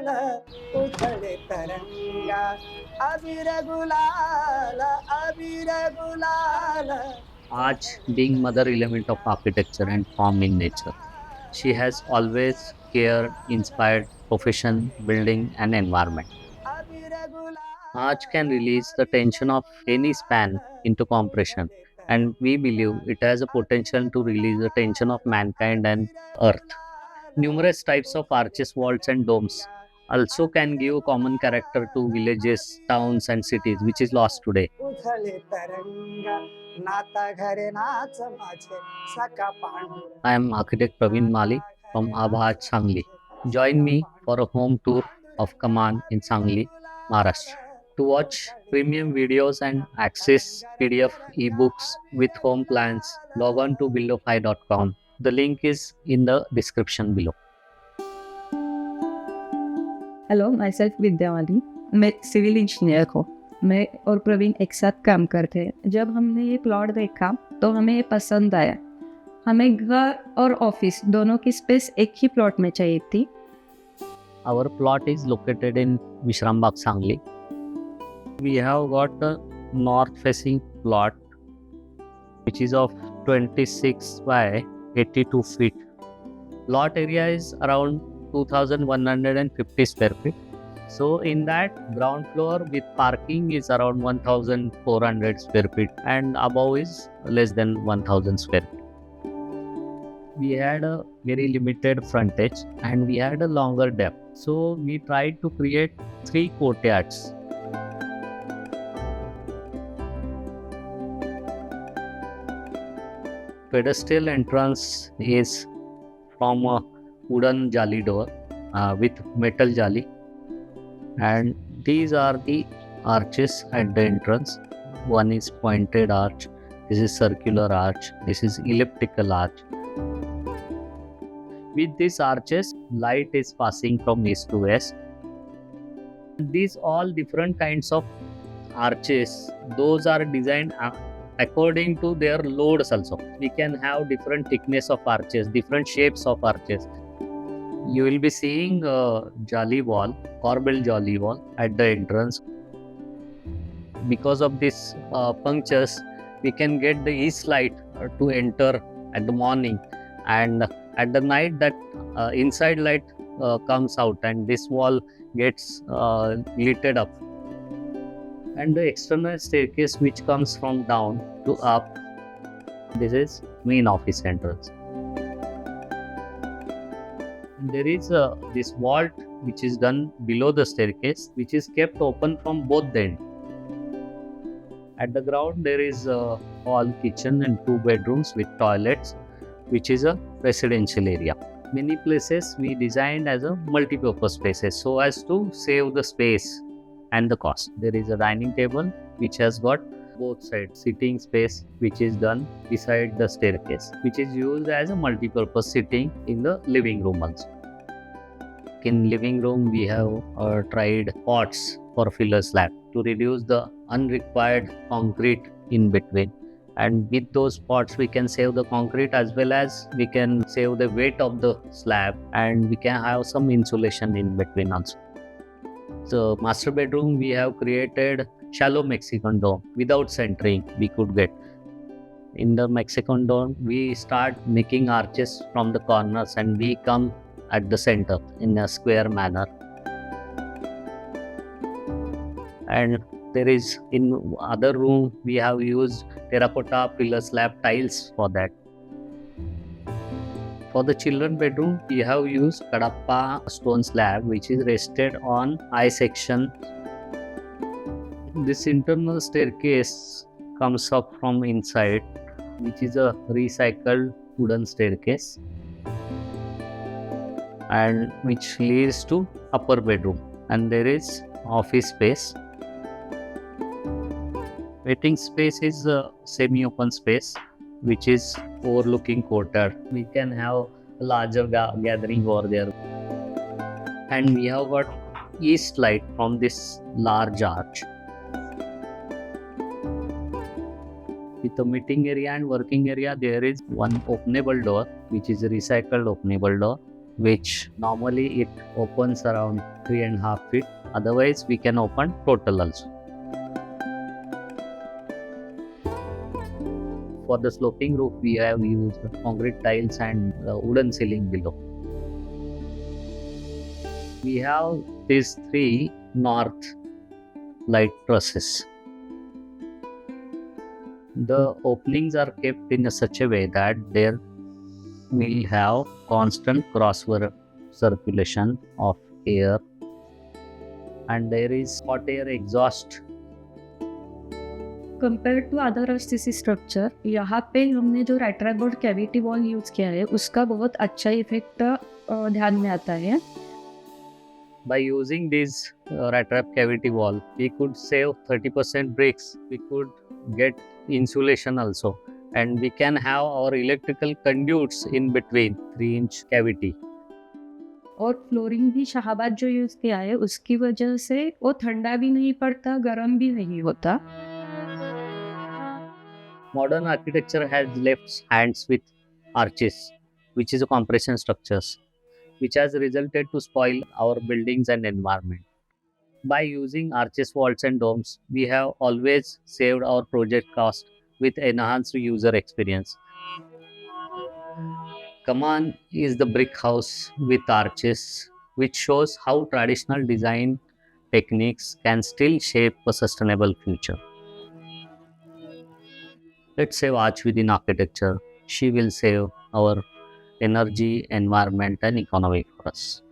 गुलाल उधळे तरंगा अबीर गुलाल अबीर गुलाल. Arch being mother element of architecture and form in nature. She has always cared, inspired profession, building and environment. अबीर Arch can release the tension of any span गुलाल into compression, Udhale and we believe Tharanga it has a अबीर potential to release the tension of mankind and अबीर earth. गुलाल Numerous types of Udhale arches, vaults, and domes Tharanga also can अबीर give common character to गुलाल villages, अबीर towns, and cities, which is गुलाल lost today. Udhale तरंगा नाता घरे नाच माझे सखा I am architect Praveen Mali from Abha, Sangli. Join me for a home tour of Kaman in Sangli, Maharashtra. To watch premium videos and access PDF eBooks with home plans, log on to buildofy.com. The link is in the description below. Hello myself Vidyavali. मैं civil engineer हूँ. मैं और प्रवीण एक साथ काम करते हैं. जब हमने ये प्लॉट देखा तो हमें ये पसंद आया. हमें घर और ऑफिस दोनों की स्पेस एक ही प्लॉट में चाहिए थी. Our plot is located in Vishrambagh, Sangli. We have got a north facing plot which is of 26 by 82 feet. Lot area is around 2150 square feet. So in that, ground floor with parking is around 1400 square feet and above is less than 1000 square feet. We had a very limited frontage and we had a longer depth. So we tried to create 3 courtyards. Pedestal entrance is from a wooden jali door with metal jali, and these are the arches at the entrance. One is pointed arch, this is circular arch, this is elliptical arch. With these arches, light is passing from east to west. These all different kinds of arches, those are designed according to their loads also. We can have different thickness of arches, different shapes of arches. You will be seeing a jolly wall, corbel jolly wall at the entrance. Because of this punctures, we can get the east light to enter at the morning, and at the night that inside light comes out and this wall gets lit up. And the external staircase which comes from down to up, this is main office entrance. There is this vault which is done below the staircase, which is kept open from both the ends. At the ground there is a hall, kitchen and 2 bedrooms with toilets, which is a residential area. Many places we designed as a multi-purpose spaces so as to save the space and the cost. There is a dining table which has got both sides sitting space, which is done beside the staircase, which is used as a multi-purpose sitting in the living room also. In living room we have tried pots for filler slab to reduce the unrequired concrete in between, and with those pots we can save the concrete as well as we can save the weight of the slab, and we can have some insulation in between also. So master bedroom we have created shallow Mexican dome without centering we could get. In the Mexican dome we start making arches from the corners and we come at the center in a square manner. And there is in other room we have used terracotta pillar slab tiles for that. For the children bedroom, we have used kadappa stone slab which is rested on I section. This internal staircase comes up from inside, which is a recycled wooden staircase and which leads to upper bedroom, and there is office space. Waiting space is a semi-open space which is overlooking courtyard. We can have a larger gathering over there. And we have got east light from this large arch. With the meeting area and working area, there is one openable door, which is a recycled openable door, which normally it opens around 3.5 feet. Otherwise, we can open total also. For the sloping roof, we have used concrete tiles and wooden ceiling below. We have these 3 north light trusses. The openings are kept in such a way that there will have constant cross circulation of air, and there is hot air exhaust. Compare to other RCC structure, यहाँ पे हमने जो रेट्राबोर्ड cavity wall use किया है उसका बहुत अच्छा effect ध्यान में आता है. By using this rat-trap cavity wall, we could save 30% bricks. We could get insulation also, and we can have our electrical conduits in between 3-inch cavity. और फ्लोरिंग भी शाहबाद जो यूज़ किया है उसकी वजह से वो ठंडा भी नहीं पड़ता, गर्म भी नहीं होता. Modern architecture has left hands with arches, which is a compression structures, which has resulted to spoil our buildings and environment. By using arches, vaults and domes, we have always saved our project cost with enhanced user experience. Kaman is the brick house with arches, which shows how traditional design techniques can still shape a sustainable future. Let's save arch within architecture. She will save our energy, environment, and economy for us.